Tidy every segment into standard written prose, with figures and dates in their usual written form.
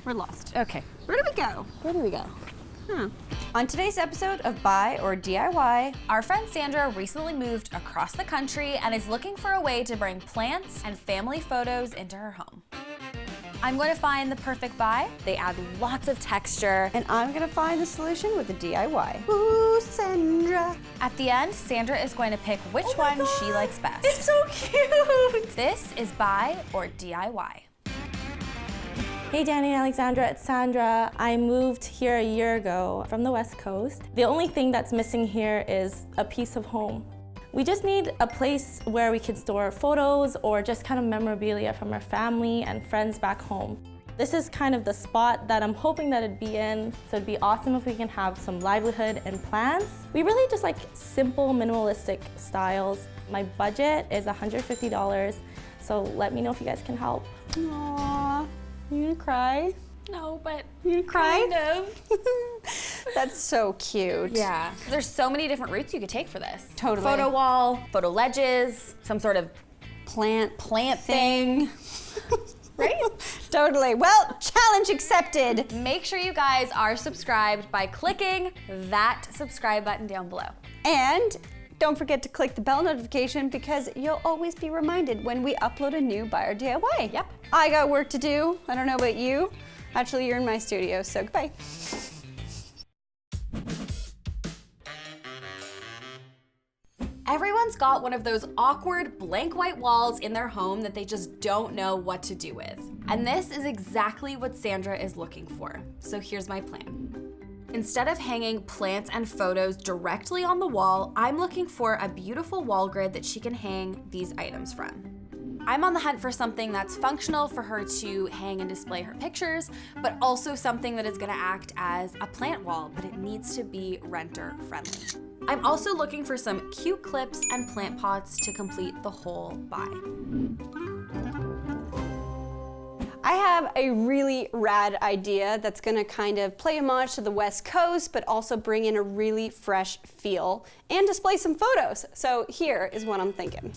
We're lost. Okay. Where do we go? Where do we go? On today's episode of Buy or DIY, our friend Sandra recently moved across the country and is looking for a way to bring plants and family photos into her home. I'm going to find the perfect buy. They add lots of texture. and I'm gonna find the solution with a DIY. Ooh, Sandra. At the end, Sandra is going to pick which one she likes best. It's so cute. This is Buy or DIY. Hey Dani and Alexandra, it's Sandra. I moved here a year ago from the West Coast. The only thing that's missing here is a piece of home. We just need a place where we can store photos or just kind of memorabilia from our family and friends back home. This is kind of the spot that I'm hoping that it'd be in, so it'd be awesome if we can have some livelihood and plants. We really just like simple, minimalistic styles. My budget is $150, so let me know if you guys can help. Aww. You gonna cry? No, but You gonna cry? kind of. That's so cute. Yeah. There's so many different routes you could take for this. Totally. Photo wall, photo ledges, some sort of Plant thing. Right? Totally. Well, challenge accepted. Make sure you guys are subscribed by clicking that subscribe button down below. And don't forget to click the bell notification because you'll always be reminded when we upload a new Buy or DIY. Yep. I got work to do. I don't know about you. Actually, you're in my studio, so goodbye. Everyone's got one of those awkward blank white walls in their home that they just don't know what to do with. And this is exactly what Sandra is looking for. So here's my plan. Instead of hanging plants and photos directly on the wall, I'm looking for a beautiful wall grid that she can hang these items from. I'm on the hunt for something that's functional for her to hang and display her pictures, but also something that is gonna act as a plant wall, but it needs to be renter friendly. I'm also looking for some cute clips and plant pots to complete the whole buy. I have a really rad idea that's gonna kind of play homage to the West Coast, but also bring in a really fresh feel and display some photos. So here is what I'm thinking.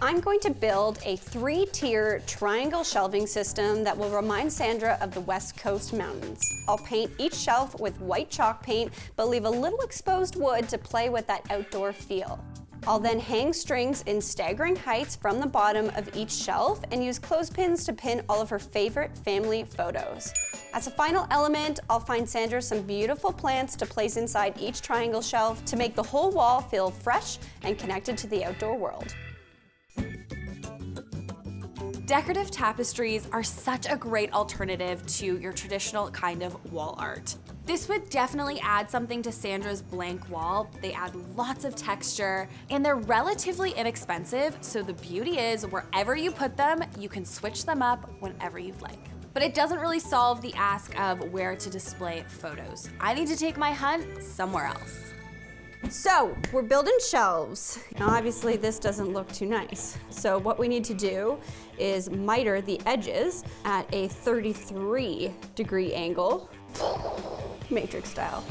I'm going to build a 3-tier triangle shelving system that will remind Sandra of the West Coast mountains. I'll paint each shelf with white chalk paint, but leave a little exposed wood to play with that outdoor feel. I'll then hang strings in staggering heights from the bottom of each shelf and use clothespins to pin all of her favorite family photos. As a final element, I'll find Sandra some beautiful plants to place inside each triangle shelf to make the whole wall feel fresh and connected to the outdoor world. Decorative tapestries are such a great alternative to your traditional kind of wall art. This would definitely add something to Sandra's blank wall. They add lots of texture and they're relatively inexpensive, so the beauty is wherever you put them, you can switch them up whenever you'd like. But it doesn't really solve the ask of where to display photos. I need to take my hunt somewhere else. So we're building shelves. Now obviously this doesn't look too nice. So what we need to do is miter the edges at a 33-degree angle, matrix style.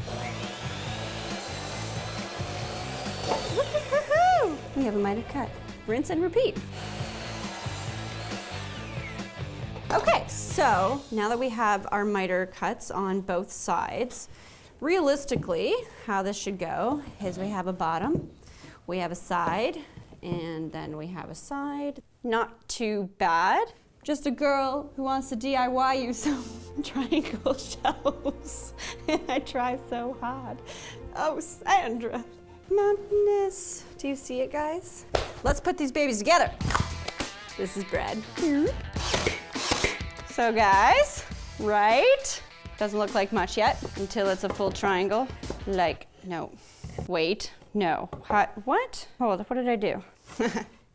Woo-hoo-hoo-hoo! We have a mitered cut. Rinse and repeat. Okay, so now that we have our miter cuts on both sides, realistically, how this should go is we have a bottom, we have a side, and then we have a side. Not too bad. Just a girl who wants to DIY you some triangle shelves. And I try so hard. Oh, Sandra. Mountainous. Do you see it, guys? Let's put these babies together. This is bread. So guys, right? Doesn't look like much yet until it's a full triangle. Like, no, wait, no. What? Hold, what did I do?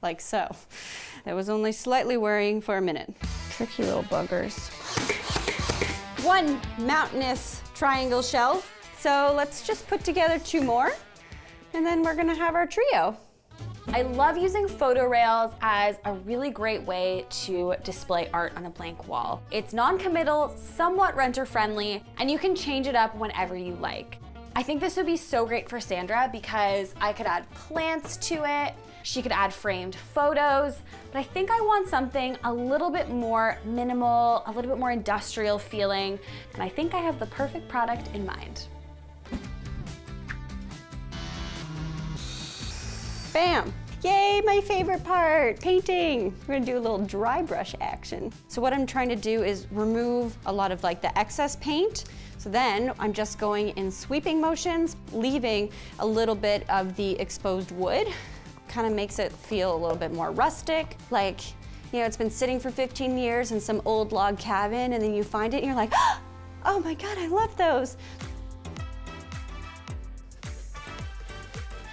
Like so. That was only slightly worrying for a minute. Tricky little buggers. One mountainous triangle shelf. So let's just put together 2 more and then we're gonna have our trio. I love using photo rails as a really great way to display art on a blank wall. It's non-committal, somewhat renter-friendly, and you can change it up whenever you like. I think this would be so great for Sandra because I could add plants to it. She could add framed photos, but I think I want something a little bit more minimal, a little bit more industrial feeling, and I think I have the perfect product in mind. Bam! Yay, my favorite part, painting. We're gonna do a little dry brush action. So what I'm trying to do is remove a lot of like the excess paint. So then I'm just going in sweeping motions, leaving a little bit of the exposed wood. Kind of makes it feel a little bit more rustic. Like, you know, it's been sitting for 15 years in some old log cabin, and then you find it and you're like, oh my God, I love those.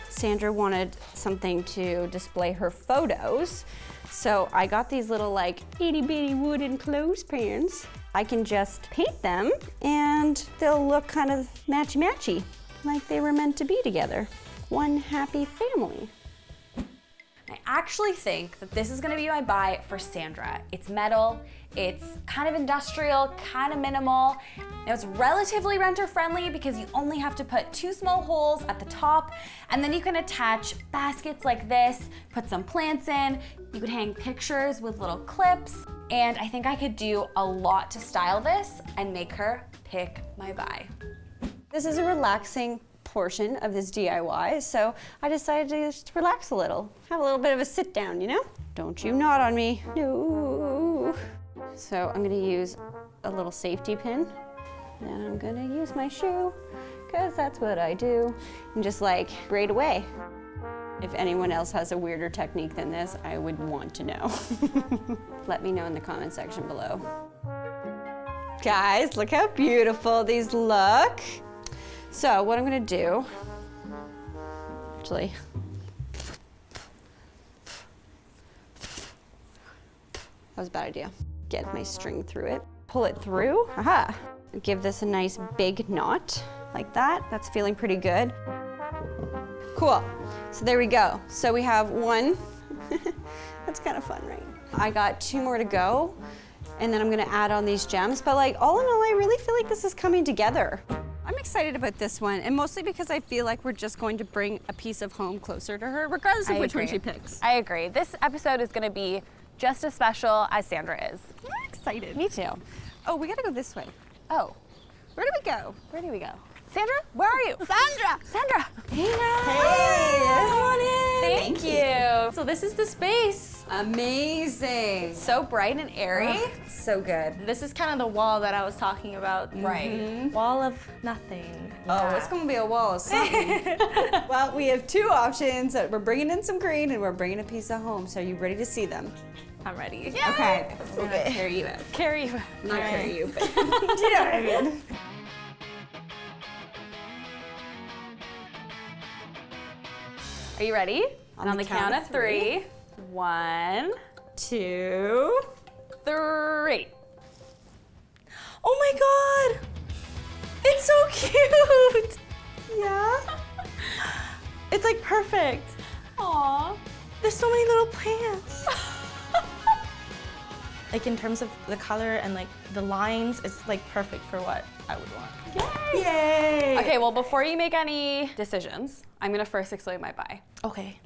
Sandra wanted something to display her photos, so I got these little like itty bitty wooden clothespins. I can just paint them and they'll look kind of matchy-matchy, like they were meant to be together. One happy family. I actually think that this is gonna be my buy for Sandra. It's metal, it's kind of industrial, kind of minimal. Now it's relatively renter friendly because you only have to put 2 small holes at the top, and then you can attach baskets like this, put some plants in, you could hang pictures with little clips, and I think I could do a lot to style this and make her pick my buy. This is a relaxing portion of this DIY, so I decided to just relax a little. Have a little bit of a sit down, you know? Don't you nod on me. No. So I'm gonna use a little safety pin, and I'm gonna use my shoe, because that's what I do, and just like braid away. If anyone else has a weirder technique than this, I would want to know. Let me know in the comment section below. Guys, look how beautiful these look. So what I'm gonna do, actually, that was a bad idea. Get my string through it, pull it through, aha. Give this a nice big knot, like that. That's feeling pretty good. Cool, so there we go. So we have one, that's kind of fun, right? I got 2 more to go, and then I'm gonna add on these gems, but like all in all, I really feel like this is coming together. I'm excited about this one, and mostly because I feel like we're just going to bring a piece of home closer to her, regardless of which one she picks. I agree. This episode is gonna be just as special as Sandra is. I'm excited. Me too. Oh, we gotta go this way. Oh, Where do we go? where do we go? Sandra, where are you? Sandra! Sandra! Hey, Come on in. Thank you. So this is the space. Amazing. So bright and airy. So good. This is kind of the wall that I was talking about. Right. Wall of nothing. Oh, it's gonna be a wall of something. Well, we have 2 options. We're bringing in some green and we're bringing a piece of home. So are you ready to see them? I'm ready. Okay. We're gonna carry you out. Carry you. Not carry you, but you know what I mean. Are you ready? And on the count of 3. 1, 2. 3. Oh my God! It's so cute! Yeah. It's like perfect. Aww. There's so many little plants. Like in terms of the color and like the lines, it's like perfect for what I would want. Yay. Okay, well, before you make any decisions, I'm gonna first explain my buy. Okay.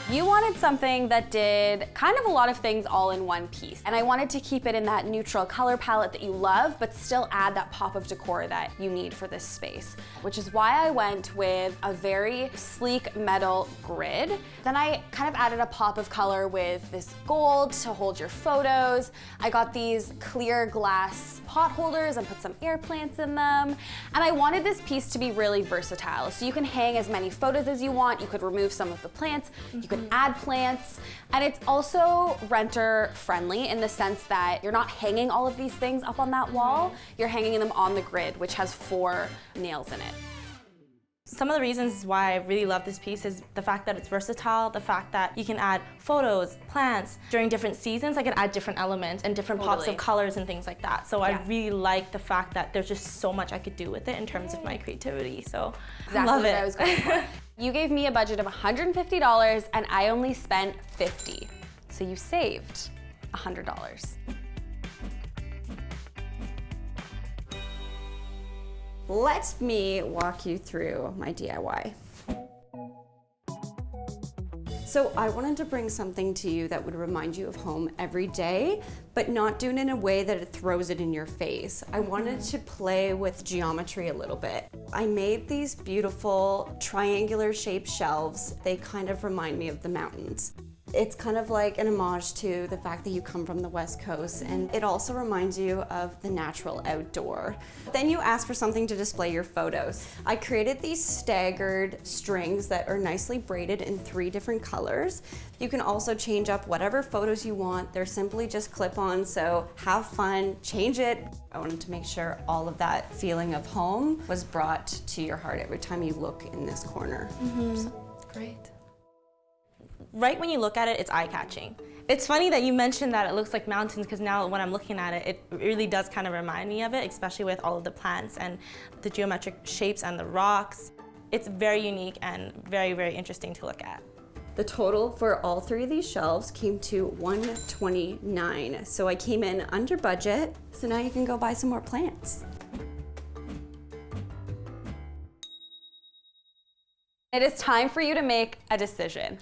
You wanted something that did kind of a lot of things all in one piece. And I wanted to keep it in that neutral color palette that you love, but still add that pop of decor that you need for this space, which is why I went with a very sleek metal grid. Then I kind of added a pop of color with this gold to hold your photos. I got these clear glass pot holders and put some air plants in them. And I wanted this piece to be really versatile. So you can hang as many photos as you want. You could remove some of the plants. You could add plants, and it's also renter friendly in the sense that you're not hanging all of these things up on that wall, you're hanging them on the grid, which has 4 nails in it. Some of the reasons why I really love this piece is the fact that it's versatile, the fact that you can add photos, plants. During different seasons, I can add different elements and different pops Totally. of colors and things like that. So I really like the fact that there's just so much I could do with it in terms of my creativity. So Exactly I love what it. I was going for. You gave me a budget of $150 and I only spent $50. So you saved $100. Let me walk you through my DIY. So I wanted to bring something to you that would remind you of home every day, but not do it in a way that it throws it in your face. I wanted to play with geometry a little bit. I made these beautiful triangular shaped shelves. They kind of remind me of the mountains. It's kind of like an homage to the fact that you come from the West Coast, and it also reminds you of the natural outdoor. Then you ask for something to display your photos. I created these staggered strings that are nicely braided in 3 different colors. You can also change up whatever photos you want. They're simply just clip-on, so have fun, change it. I wanted to make sure all of that feeling of home was brought to your heart every time you look in this corner. Great. Right when you look at it, it's eye-catching. It's funny that you mentioned that it looks like mountains, because now when I'm looking at it, it really does kind of remind me of it, especially with all of the plants and the geometric shapes and the rocks. It's very unique and very, very interesting to look at. The total for all 3 of these shelves came to $129. So I came in under budget. So now you can go buy some more plants. It is time for you to make a decision.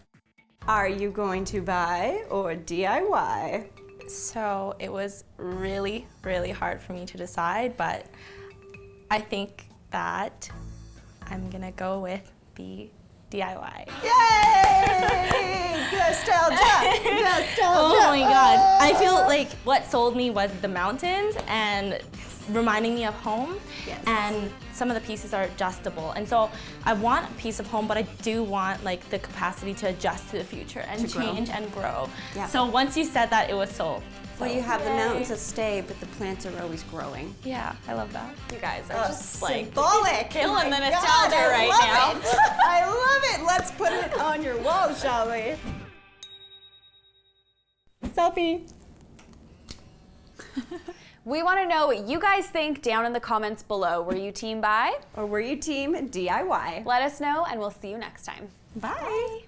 Are you going to buy or DIY? So it was really, really hard for me to decide, but I think that I'm gonna go with the DIY. Yay! Nostalgia! Nostalgia! Oh my God. I feel like what sold me was the mountains and reminding me of home. Yes. And some of the pieces are adjustable. And so I want a piece of home, but I do want like the capacity to adjust to the future and To grow. change and grow. Yeah. So once you said that, it was sold. Well, So, you have the yay. mountains that stay, but the plants are always growing. Yeah, I love that. You guys are just like symbolic. killing the My nostalgia God, I right love now. it. I love it. Let's put it on your wall, shall we? Selfie. We want to know what you guys think down in the comments below. Were you team buy? Or were you team DIY? Let us know, and we'll see you next time. Bye.